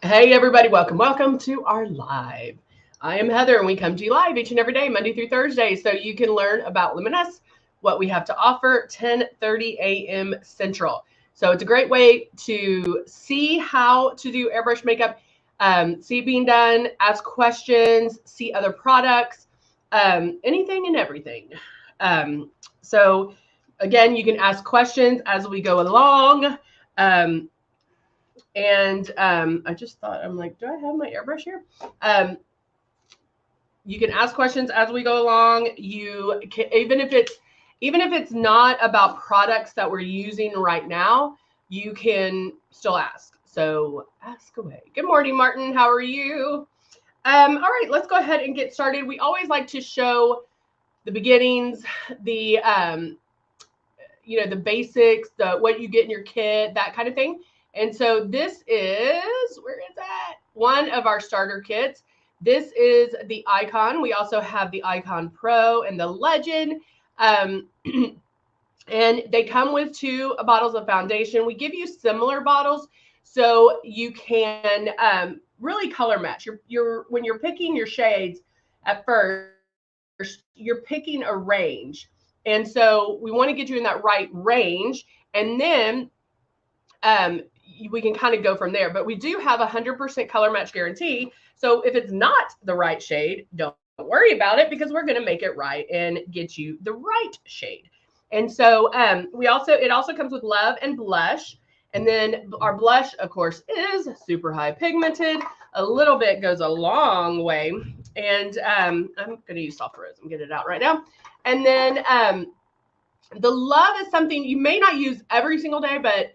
Hey, everybody, welcome to our live. I am Heather, and we come to you live each and every day, Monday through Thursday, so you can learn about LUMINESS, what we have to offer, 10:30 a.m. Central. So it's a great way to see how to do airbrush makeup, see it being done, ask questions, see other products, anything and everything. Um, so again, you can ask questions as we go along. Um, and I just thought, I'm like, do I have my airbrush here? Um, you can ask questions as we go along. You can, even if it's not about products that we're using right now, you can still ask. So ask away. Good morning, Martin. How are you? All right, let's go ahead and get started. We always like to show the beginnings, the basics, the what you get in your kit, that kind of thing. And so this is, where is that? One of our starter kits. This is the Icon. We also have the Icon Pro and the Legend. Um, and they come with two bottles of foundation. We give you similar bottles so you can really color match. You're when you're picking your shades at first, you're picking a range. And so we want to get you in that right range, and then we can kind of go from there. But we do have 100% color match guarantee. So if it's not the right shade, don't worry about it, because we're going to make it right and get you the right shade. And so it also comes with Love and Blush. And then our blush, of course, is super high pigmented. A little bit goes a long way. And I'm going to use soft rose. I'm getting it out right now. And then the Love is something you may not use every single day, but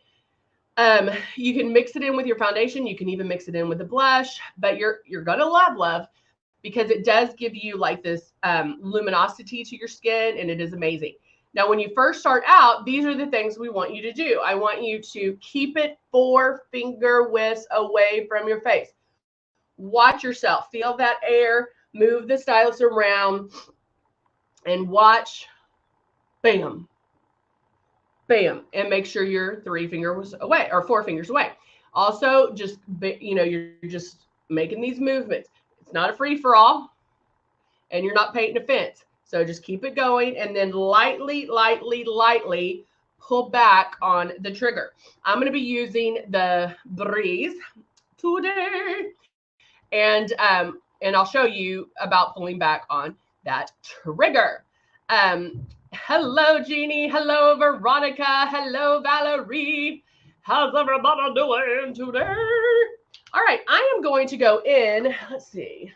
you can mix it in with your foundation. You can even mix it in with the blush, but you're gonna love because it does give you like this luminosity to your skin, and it is amazing. Now, when you first start out, these are the things we want you to do. I want you to keep it 4 finger widths away from your face. Watch yourself. Feel that air. Move the stylus around and watch. Bam, bam, and make sure you're 3 fingers away or 4 fingers away. Also, you're just making these movements. It's not a free for all, and you're not painting a fence. So just keep it going, and then lightly pull back on the trigger. I'm going to be using the Breeze today, and I'll show you about pulling back on that trigger. Hello, Jeannie. Hello, Veronica. Hello, Valerie. How's everybody doing today? All right, I am going to go in. Let's see.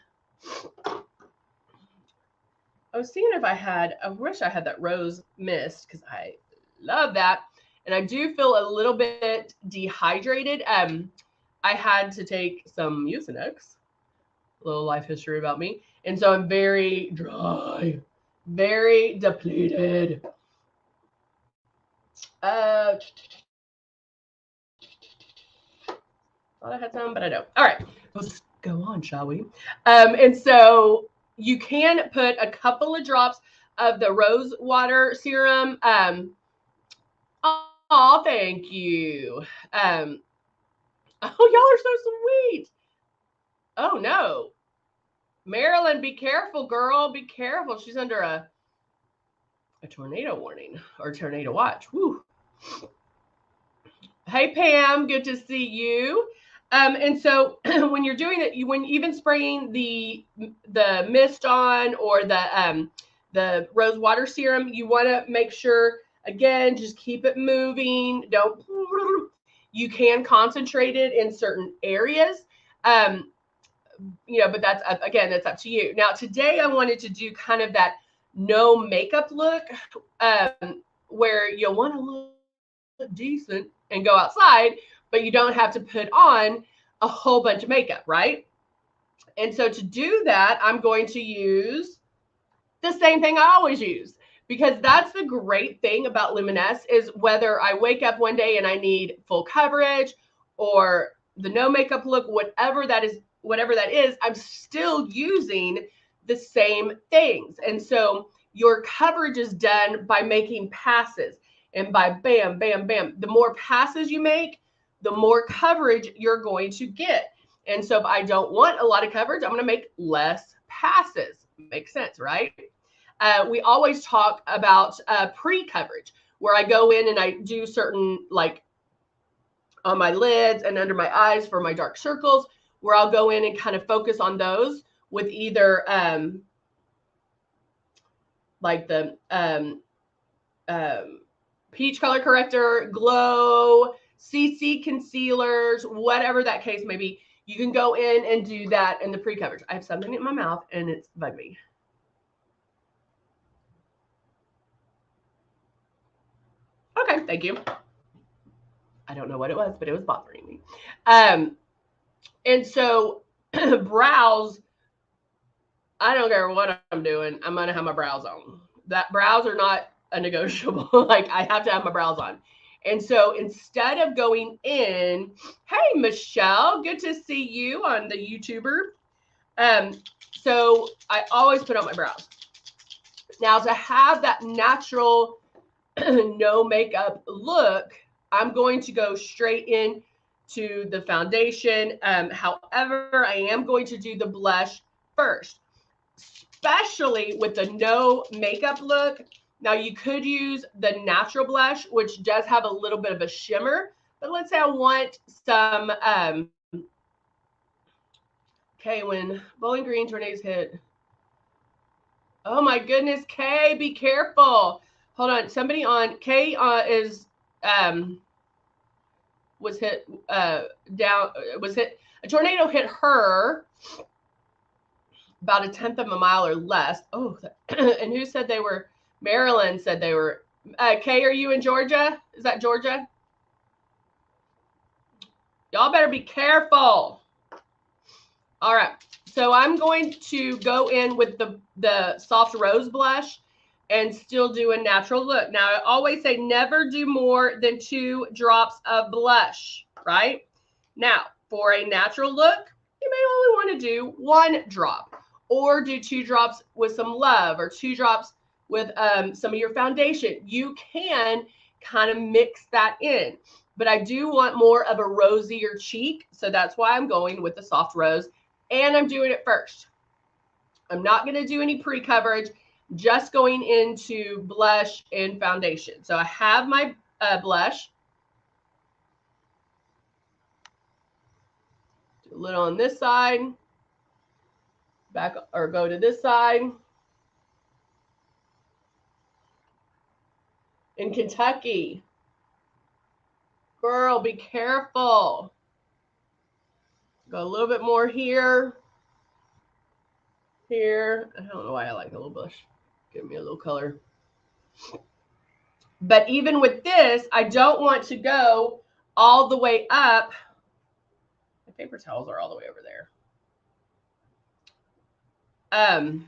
I was seeing if I wish I had that rose mist because I love that. And I do feel a little bit dehydrated. I had to take some Mucinex, a little life history about me. And so I'm very dry, very depleted. Thought I had some, but I don't. All right, let's go on, shall we? And so you can put a couple of drops of the rose water serum. Oh, thank you. Oh, y'all are so sweet. Oh no, Marilyn, be careful, girl. Be careful. She's under a tornado warning or tornado watch. Woo. Hey Pam, good to see you. And so when you're doing it, when even spraying the mist on or the rose water serum, you want to make sure again, just keep it moving. Don't you can concentrate it in certain areas. Um, but that's up to you. Now today I wanted to do kind of that no makeup look, where you'll want to look decent and go outside, but you don't have to put on a whole bunch of makeup, right? And so to do that, I'm going to use the same thing I always use, because that's the great thing about Luminess is whether I wake up one day and I need full coverage or the no makeup look, whatever that is, I'm still using the same things. And so your coverage is done by making passes, and by bam, bam, bam. The more passes you make, the more coverage you're going to get. And so if I don't want a lot of coverage, I'm going to make less passes. Makes sense, right? We always talk about pre-coverage, where I go in and I do certain, like on my lids and under my eyes for my dark circles, where I'll go in and kind of focus on those with either like the peach color corrector, glow, CC concealers, whatever that case may be. You can go in and do that in the pre-coverage. I have something in my mouth and it's bugging me. Okay, thank you. I don't know what it was, but it was bothering me. And so brows, I don't care what I'm doing, I'm going to have my brows on. That brows are not a negotiable. Like, I have to have my brows on. And so instead of going in, hey, Michelle, good to see you on the YouTuber. So I always put on my brows. Now, to have that natural no makeup look, I'm going to go straight in to the foundation. However, I am going to do the blush first, especially with the no makeup look. Now, you could use the natural blush, which does have a little bit of a shimmer, but let's say I want some, okay, when Bowling Green tornadoes hit. Oh my goodness, Kay, be careful. Hold on, somebody on, Kay is, was hit down, was hit, a tornado hit her about 1/10 of a mile or less. Oh, and who said they were? Maryland said they were. Kay, are you in Georgia? Is that Georgia? Y'all better be careful. All right, so I'm going to go in with the soft rose blush and still do a natural look. Now, I always say never do more than 2 drops of blush, right? Now, for a natural look, you may only want to do 1 drop, or do 2 drops with some love, or 2 drops with some of your foundation. You can kind of mix that in, but I do want more of a rosier cheek, so that's why I'm going with the soft rose, and I'm doing it first. I'm not going to do any pre-coverage, just going into blush and foundation. So I have my blush. Do a little on this side, back, or go to this side. In Kentucky, girl, be careful. Go a little bit more here. Here, I don't know why I like a little blush. Give me a little color. But even with this, I don't want to go all the way up. My paper towels are all the way over there. I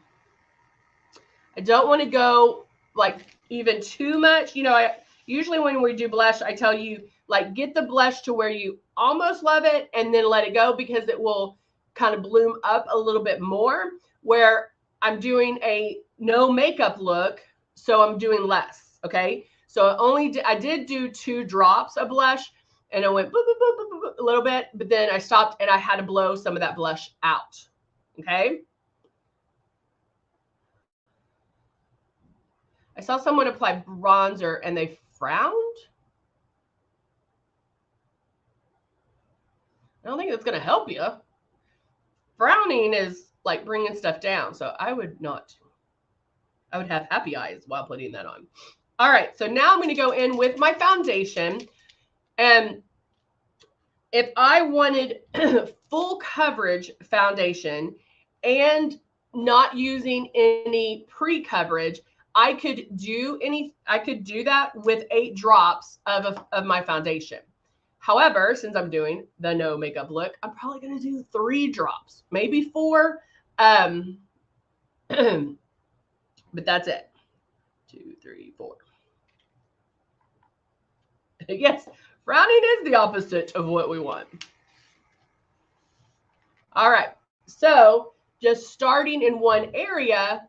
don't want to go like even too much. You know, I usually when we do blush, I tell you, like, get the blush to where you almost love it and then let it go, because it will kind of bloom up a little bit more, where I'm doing a no makeup look, so I'm doing less. Okay, so I did do 2 drops of blush, and I went boop, boop, boop, boop, boop, a little bit, but then I stopped and I had to blow some of that blush out. Okay, I saw someone apply bronzer and they frowned. I don't think that's going to help you. Frowning is like bringing stuff down. So I would have happy eyes while putting that on. All right. So now I'm going to go in with my foundation. And if I wanted full coverage foundation and not using any pre-coverage, I could do that with 8 drops of my foundation. However, since I'm doing the no makeup look, I'm probably going to do 3 drops, maybe 4. But that's it. 2, 3, 4. Yes, frowning is the opposite of what we want. All right. So just starting in one area,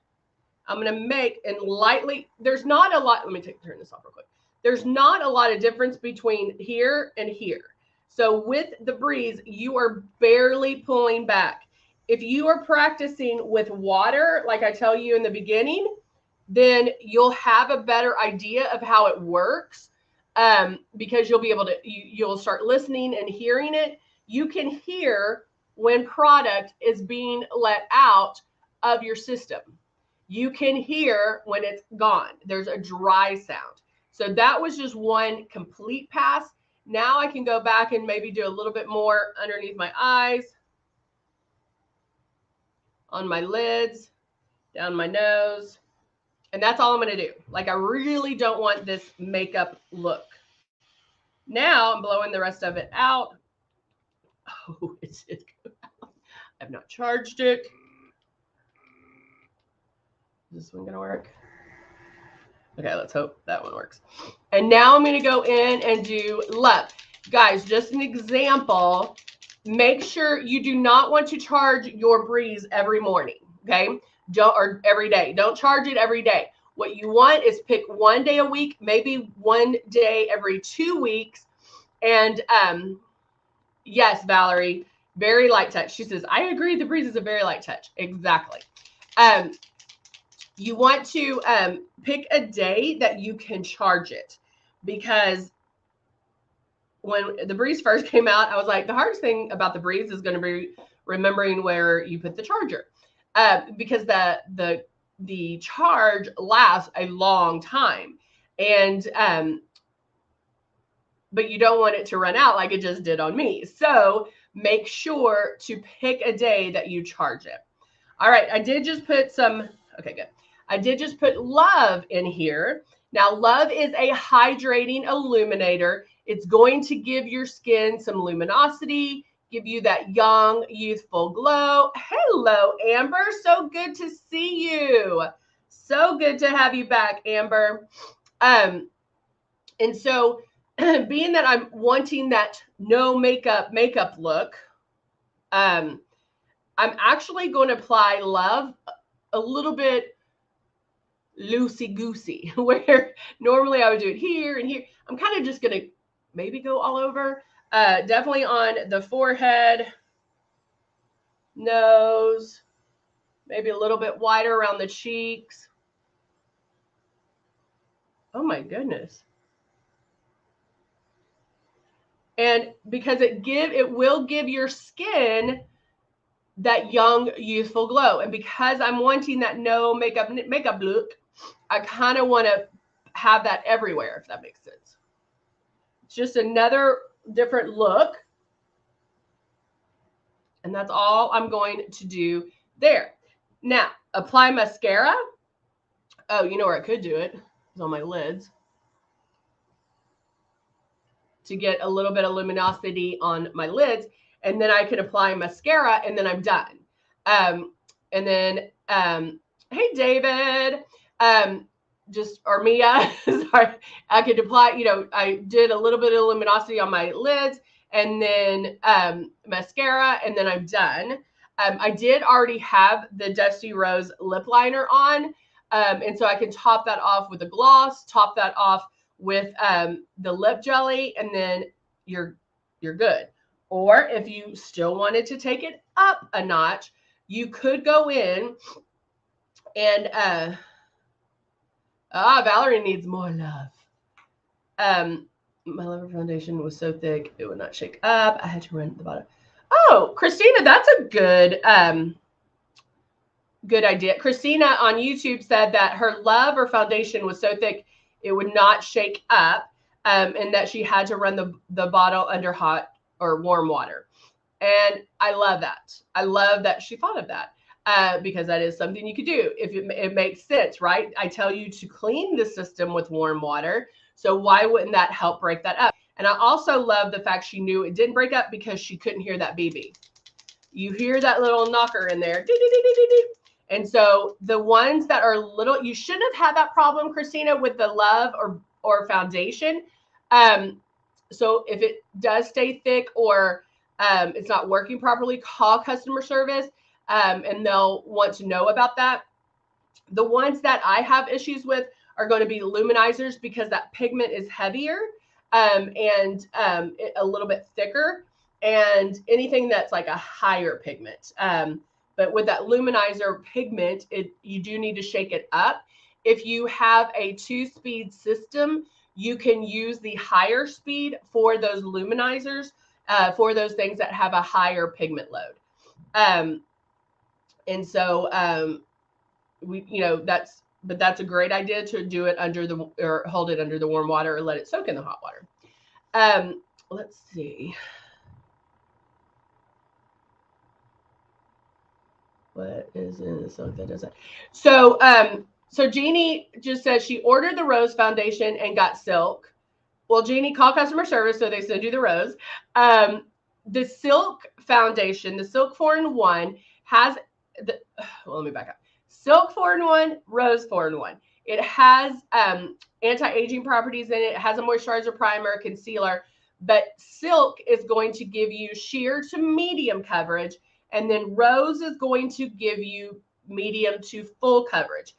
I'm going to make and lightly, there's not a lot. Let me turn this off real quick. There's not a lot of difference between here and here. So with the Breeze, you are barely pulling back. If you are practicing with water, like I tell you in the beginning, then you'll have a better idea of how it works, because you'll be able to, you'll start listening and hearing it. You can hear when product is being let out of your system. You can hear when it's gone. There's a dry sound. So that was just one complete pass. Now I can go back and maybe do a little bit more underneath my eyes, on my lids, down my nose. And that's all I'm going to do. Like, I really don't want this makeup look. Now I'm blowing the rest of it out. Oh, it's out. I've not charged it. Is this one going to work? Okay, let's hope that one works. And now I'm going to go in and do Love. Guys, just an example. Make sure you do not want to charge your Breeze every morning, okay? Or every day. Don't charge it every day. What you want is pick one day a week, maybe one day every 2 weeks. And yes, Valerie, very light touch. She says, I agree, the Breeze is a very light touch. Exactly. You want to pick a day that you can charge it, because when the Breeze first came out, I was like, the hardest thing about the Breeze is going to be remembering where you put the charger, because the charge lasts a long time, and but you don't want it to run out like it just did on me. So make sure to pick a day that you charge it. All right, I did just put some. Okay, good. I did just put Love in here. Now, Love is a hydrating illuminator. It's going to give your skin some luminosity, give you that young, youthful glow. Hello, Amber. So good to see you. So good to have you back, Amber. And so being that I'm wanting that no makeup look, I'm actually going to apply Love a little bit loosey-goosey, where normally I would do it here and here. I'm kind of just going to maybe go all over. Definitely on the forehead, nose, maybe a little bit wider around the cheeks. Oh my goodness. And because it will give your skin that young, youthful glow. And because I'm wanting that no makeup look, I kind of want to have that everywhere, if that makes sense. It's just another different look. And that's all I'm going to do there. Now, apply mascara. Oh, you know where I could do it? It's on my lids, to get a little bit of luminosity on my lids. And then I could apply mascara, and then I'm done. And then, hey, David, or Mia, sorry, I could apply, I did a little bit of luminosity on my lids, and then mascara, and then I'm done. I did already have the Dusty Rose lip liner on, and so I can top that off with a gloss, top that off with the lip jelly, and then you're good. Or if you still wanted to take it up a notch, you could go in and Valerie needs more love. My Lover foundation was so thick it would not shake up. I had to run at the bottom. Oh, Christina, that's a good idea. Christina on YouTube said that her Lover foundation was so thick it would not shake up, and that she had to run the bottle under hot or warm water. And I love that. I love that she thought of that, because that is something you could do if it makes sense, right? I tell you to clean the system with warm water. So why wouldn't that help break that up? And I also love the fact she knew it didn't break up because she couldn't hear that BB. You hear that little knocker in there. And so the ones that are little, you shouldn't have had that problem, Christina, with the Love or foundation. So if it does stay thick or it's not working properly, call customer service, and they'll want to know about that. The ones that I have issues with are going to be luminizers, because that pigment is heavier. and a little bit thicker, and anything that's like a higher pigment. But with that luminizer pigment, you do need to shake it up. If you have a 2-speed system, you can use the higher speed for those luminizers, for those things that have a higher pigment load. And so that's a great idea to do it or hold it under the warm water, or let it soak in the hot water. Let's see. What is in the silk that does that? So Jeannie just says she ordered the rose foundation and got silk. Well, Jeannie, call customer service so they send you the rose. The silk foundation, the silk 4-in-1 has let me back up. Silk 4-in-1, rose 4-in-1. It has anti-aging properties in it. It has a moisturizer, primer, concealer, but silk is going to give you sheer to medium coverage, and then rose is going to give you medium to full coverage.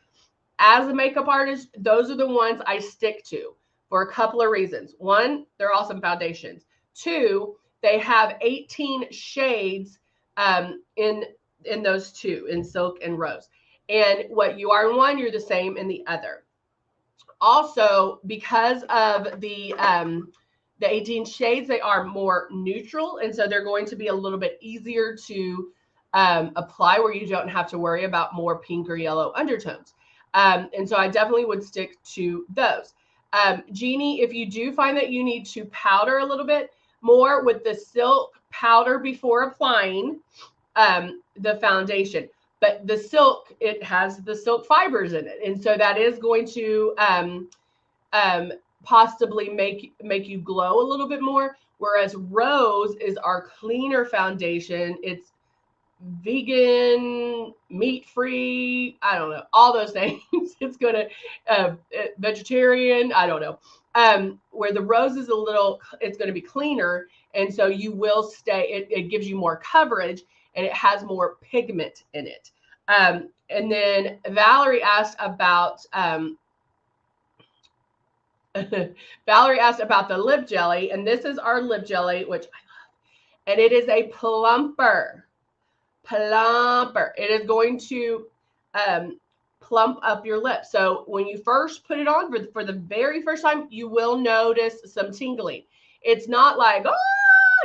As a makeup artist, those are the ones I stick to for a couple of reasons. One, they're awesome foundations. Two, they have 18 shades in those two, in silk and rose. And what you are in one, you're the same in the other. Also, because of the 18 shades, they are more neutral, and so they're going to be a little bit easier to apply, where you don't have to worry about more pink or yellow undertones. And so I definitely would stick to those. Jeannie, if you do find that you need to powder a little bit more with the silk, powder before applying the foundation. But the silk, it has the silk fibers in it, and so that is going to possibly make you glow a little bit more. Whereas rose is our cleaner foundation. It's vegan, meat-free, I don't know, all those things. It's gonna vegetarian, I don't know. Where the rose is it's going to be cleaner, and so you will stay. It gives you more coverage, and it has more pigment in it. And then Valerie asked about the lip jelly, and this is our lip jelly, which I love, and it is a plumper. It is going to plump up your lips. So when you first put it on for the very first time, you will notice some tingling. It's not like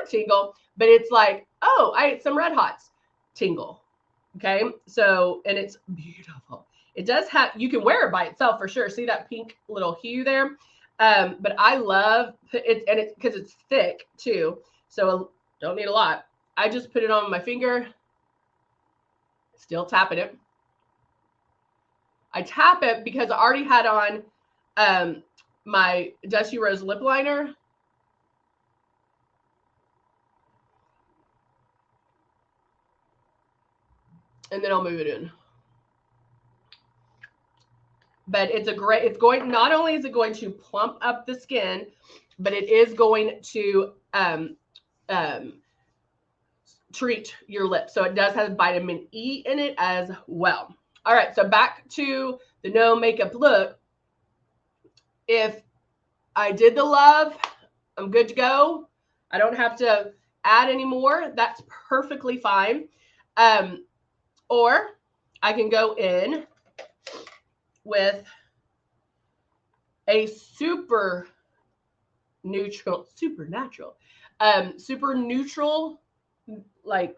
tingle, but it's like, oh, I ate some Red Hots tingle. Okay, so, and it's beautiful. It does have, you can wear it by itself for sure. See that pink little hue there? But I love it, and it's because it's thick too, so don't need a lot. I just put it on my finger, still tapping it. I tap it because I already had on my Dusty Rose lip liner. And then I'll move it in. But not only is it going to plump up the skin, but it is going to treat your lips. So it does have vitamin E in it as well. All right, so back to the no makeup look. If I did the love, I'm good to go. I don't have to add any more. That's perfectly fine. Or I can go in with a super neutral, like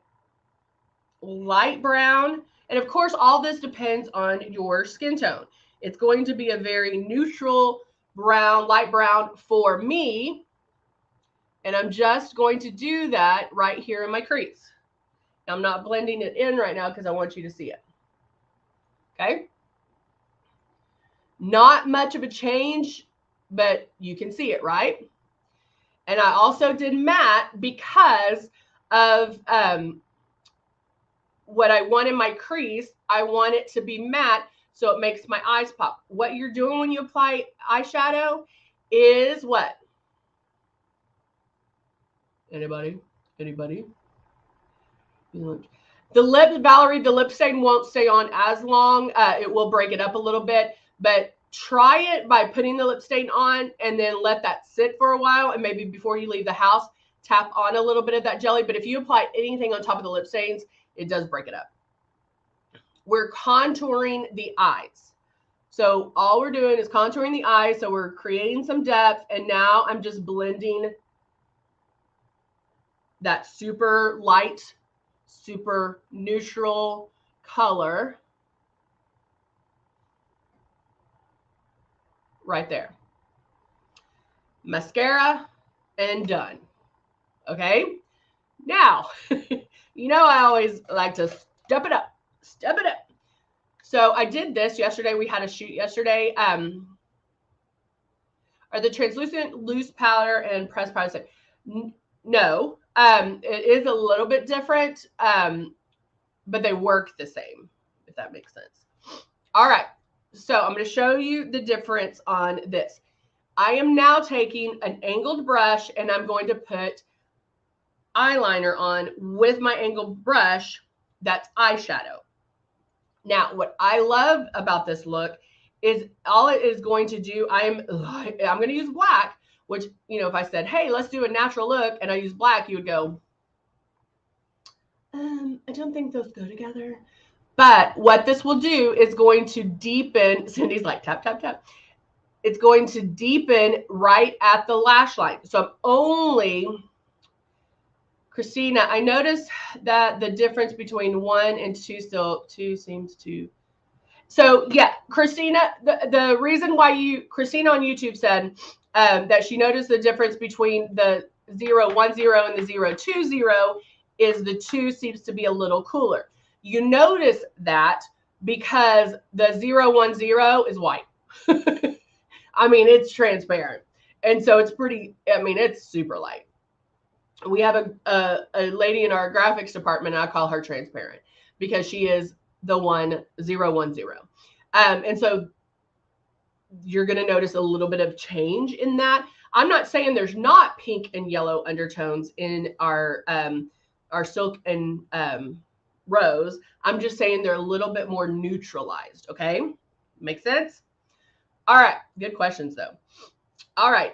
light brown. And of course, all this depends on your skin tone. It's going to be a very neutral brown, light brown for me. And I'm just going to do that right here in my crease. I'm not blending it in right now because I want you to see it. Okay. Not much of a change, but you can see it, right? And I also did matte because of what I want in my crease. I want it to be matte so it makes my eyes pop. What you're doing when you apply eyeshadow is what? Anybody? The lips, Valerie, the lip stain won't stay on as long. It will break it up a little bit, but try it by putting the lip stain on and then let that sit for a while. And maybe before you leave the house, tap on a little bit of that jelly. But if you apply anything on top of the lip stains, it does break it up. We're contouring the eyes. So all we're doing is contouring the eyes. So we're creating some depth. And now I'm just blending that super light, super neutral color right there. Mascara and done. Okay. Now, you know, I always like to step it up. So I did this yesterday. We had a shoot yesterday. Are the translucent loose powder and pressed powder same? No. It is a little bit different, but they work the same, if that makes sense. All right. So I'm going to show you the difference on this. I am now taking an angled brush and I'm going to put eyeliner on with my angled brush. That's eyeshadow. Now, what I love about this look is all it is going to do, I'm going to use black, which, you know, if I said, hey, let's do a natural look, and I use black, you would go, I don't think those go together. But what this will do is going to deepen, Cindy's like, tap, tap, tap. It's going to deepen right at the lash line. So I'm only, Christina, I noticed that the difference between 1 and 2 still, 2 seems to. So yeah, Christina, the reason why Christina on YouTube said that she noticed the difference between the 010 and the 020 is the 2 seems to be a little cooler. You notice that because the 010 is white. I mean, it's transparent. And so it's pretty, I mean, it's super light. We have a lady in our graphics department, and I call her transparent because she is the 1010. And so you're going to notice a little bit of change in that. I'm not saying there's not pink and yellow undertones in our silk and rose. I'm just saying they're a little bit more neutralized. Okay. Make sense? All right. Good questions though. All right.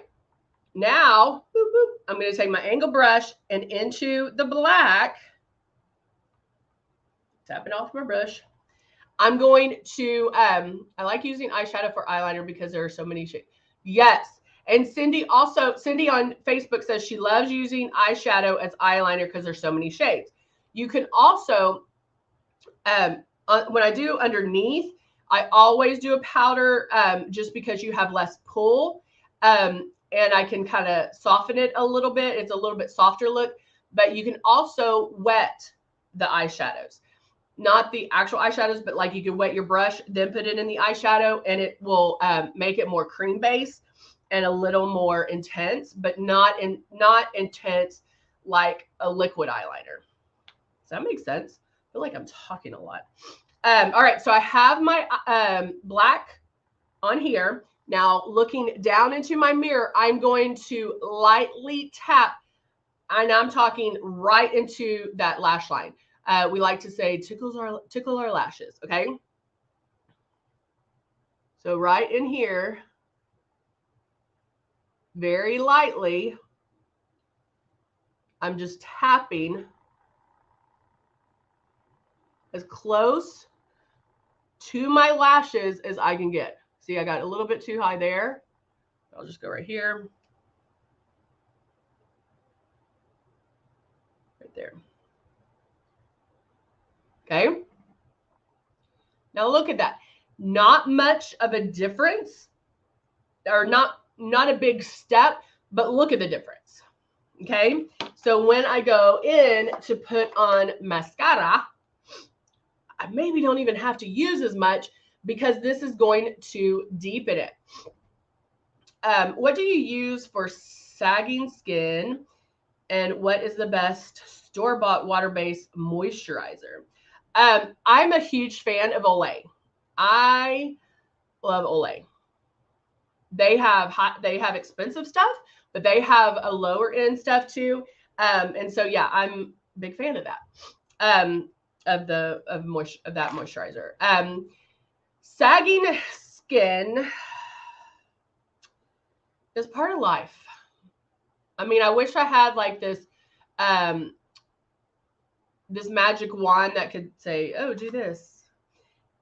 Now, boop, boop, I'm going to take my angle brush and into the black, tapping off my brush. I'm going to, I like using eyeshadow for eyeliner because there are so many shades. Yes. And Cindy on Facebook says she loves using eyeshadow as eyeliner because there's so many shades. You can also, when I do underneath, I always do a powder just because you have less pull. And I can kind of soften it a little bit. It's a little bit softer look, but you can also wet the eyeshadows. Not the actual eyeshadows, but like you can wet your brush, then put it in the eyeshadow, and it will make it more cream based and a little more intense, but not intense like a liquid eyeliner. Does that make sense? I feel like I'm talking a lot. All right, so I have my black on here. Now, looking down into my mirror, I'm going to lightly tap, and I'm talking right into that lash line. We like to say tickle our lashes, okay? So right in here, very lightly, I'm just tapping as close to my lashes as I can get. See, I got a little bit too high there. I'll just go right here. Right there. Okay. Now look at that. Not much of a difference, or not a big step, but look at the difference. Okay. So when I go in to put on mascara, I maybe don't even have to use as much because this is going to deepen it. What do you use for sagging skin? And what is the best store-bought water-based moisturizer? I'm a huge fan of Olay. I love Olay. They have expensive stuff, but they have a lower end stuff too. And so yeah, I'm a big fan of that. Of that moisturizer. Sagging skin is part of life. I mean, I wish I had like this this magic wand that could say, oh, do this.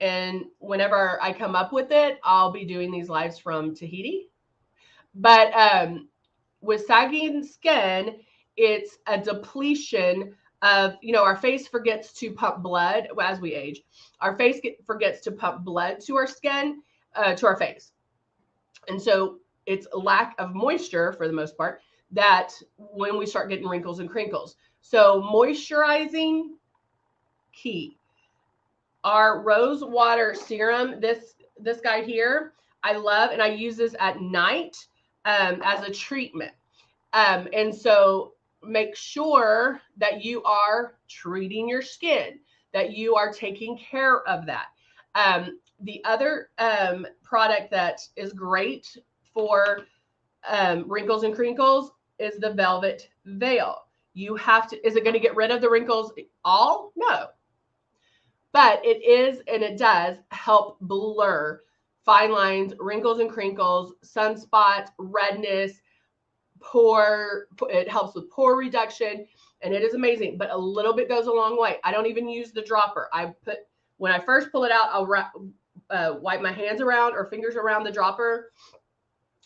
And whenever I come up with it, I'll be doing these lives from Tahiti. But with sagging skin, it's a depletion of, you know, our face forgets to pump blood as we age. Our face forgets to pump blood to our skin, to our face. And so it's a lack of moisture for the most part that when we start getting wrinkles and crinkles. So moisturizing, key. Our rose water serum, this guy here, I love, and I use this at night as a treatment. And so make sure that you are treating your skin, that you are taking care of that. The other product that is great for wrinkles and crinkles is the Velvet Veil. You have to, is it going to get rid of the wrinkles all? No. But it is, and it does help blur fine lines, wrinkles and crinkles, sunspots, redness, pore. It helps with pore reduction, and it is amazing. But a little bit goes a long way. I don't even use the dropper. When I first pull it out, I'll wipe my hands around or fingers around the dropper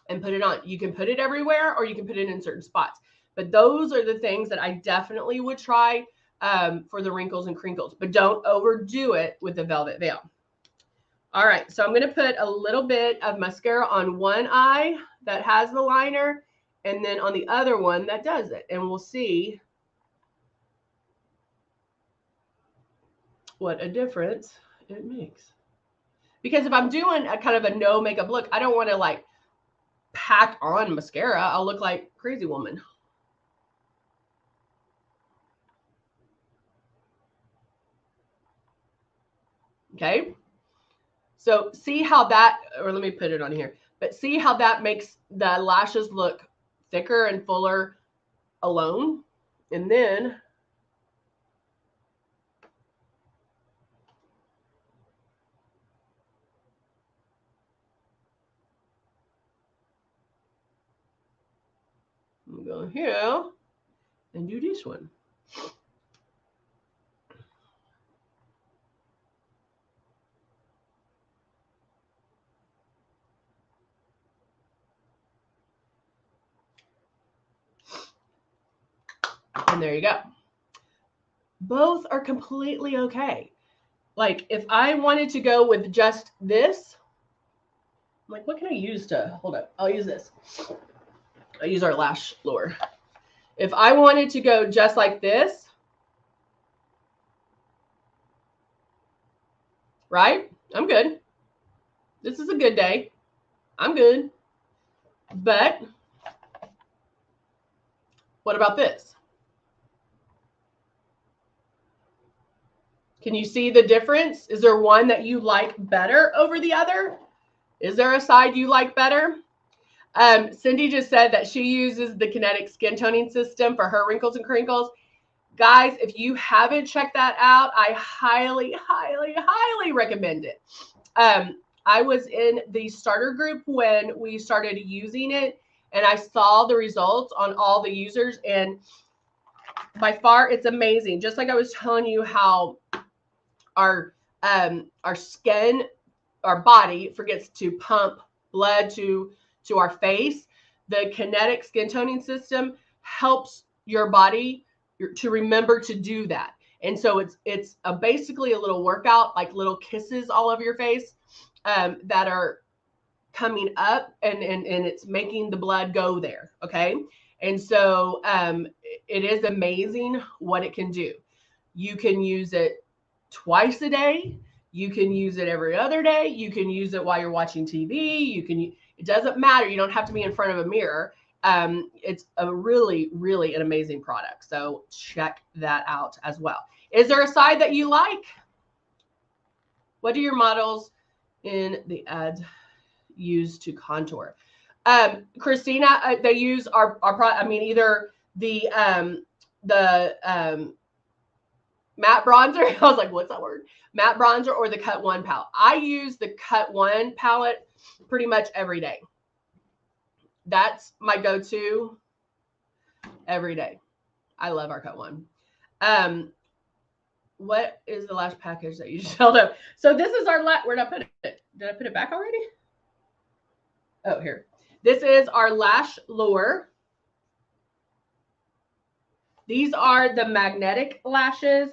and put it on. You can put it everywhere, or you can put it in certain spots. But those are the things that I definitely would try for the wrinkles and crinkles, but don't overdo it with the Velvet Veil. All right, so I'm going to put a little bit of mascara on one eye that has the liner, and then on the other one that doesn't, and we'll see what a difference it makes. Because if I'm doing a kind of a no makeup look, I don't want to like pack on mascara. I'll look like a crazy woman. Okay, so see how that, or let me put it on here, but see how that makes the lashes look thicker and fuller alone. And then I'm going to go here and do this one. And there you go. Both are completely okay. Like if I wanted to go with just this, I'm like, what can I use to, hold up, I'll use this. I'll use our lash lure. If I wanted to go just like this, right? I'm good. This is a good day. I'm good. But what about this? Can you see the difference? Is there one that you like better over the other? Is there a side you like better? Cindy just said that she uses the Kinetic Skin Toning System for her wrinkles and crinkles. Guys, if you haven't checked that out, I highly, highly, highly recommend it. I was in the starter group when we started using it, and I saw the results on all the users, and by far it's amazing. Just like I was telling you how our skin, our body forgets to pump blood to our face, the Kinetic Skin Toning System helps your body to remember to do that. And so it's basically a little workout, like little kisses all over your face that are coming up, and it's making the blood go there. Okay. And so it is amazing what it can do. You can use it twice a day. You can use it every other day. You can use it while you're watching TV. It doesn't matter. You don't have to be in front of a mirror. It's a really, really an amazing product. So check that out as well. Is there a side that you like? What do your models in the ads use to contour? Christina, they use our product. I mean, either the Matte bronzer. I was like, what's that word? Matte bronzer or the Cut 1 palette. I use the Cut 1 palette pretty much every day. That's my go-to every day. I love our Cut 1. What is the last package that you just held up? So this is our where'd I put it? Did I put it back already? Oh, here. This is our lash lure. These are the magnetic lashes.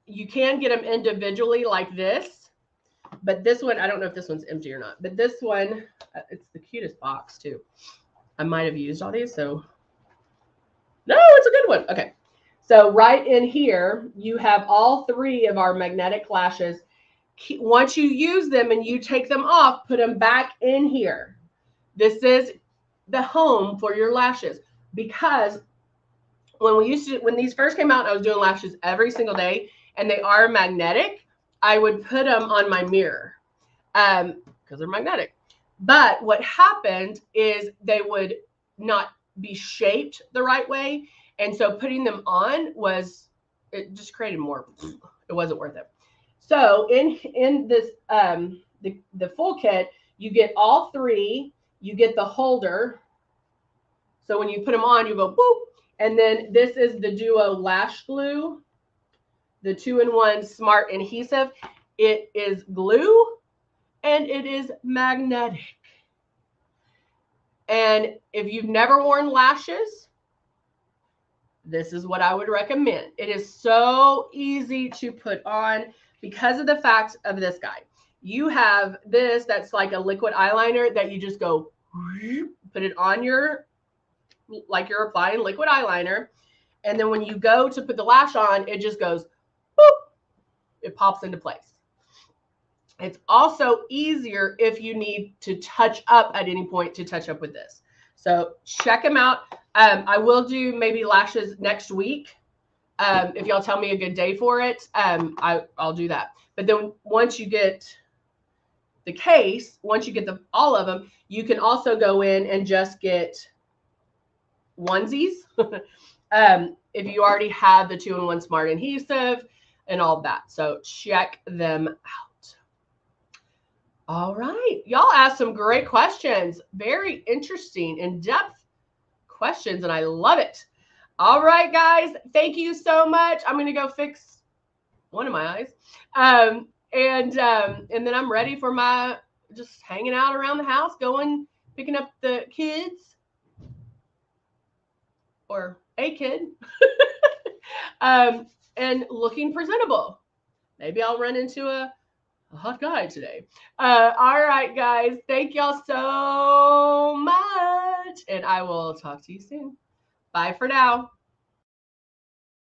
You can get them individually like this, but this one, I don't know if this one's empty or not, but this one, it's the cutest box too. I might have used all these, so no, it's a good one. Okay. So right in here, you have all 3 of our magnetic lashes. Once you use them and you take them off, put them back in here. This is the home for your lashes, because when these first came out, I was doing lashes every single day, and they are magnetic. I would put them on my mirror because they're magnetic. But what happened is they would not be shaped the right way. And so putting them on it just created more. It wasn't worth it. So in this, the full kit, you get all 3, you get the holder. So when you put them on, you go boop. And then this is the Duo Lash Glue, the 2-in-1 Smart Adhesive. It is glue and it is magnetic. And if you've never worn lashes, this is what I would recommend. It is so easy to put on because of the fact of this guy. You have this that's like a liquid eyeliner that you just go, put it on your, like you're applying liquid eyeliner. And then when you go to put the lash on, it just goes, boop, it pops into place. It's also easier if you need to touch up at any point to touch up with this. So check them out. I will do maybe lashes next week. If y'all tell me a good day for it, I'll do that. But then once you get the case, once you get all of them, you can also go in and just get onesies. If you already have the 2-in-1 Smart Adhesive and all that. So check them out. All right. Y'all asked some great questions. Very interesting, in-depth questions, and I love it. All right, guys. Thank you so much. I'm going to go fix one of my eyes. And then I'm ready for my just hanging out around the house, picking up the kids or a kid and looking presentable. Maybe I'll run into a hot guy today. All right, guys. Thank y'all so much. And I will talk to you soon. Bye for now.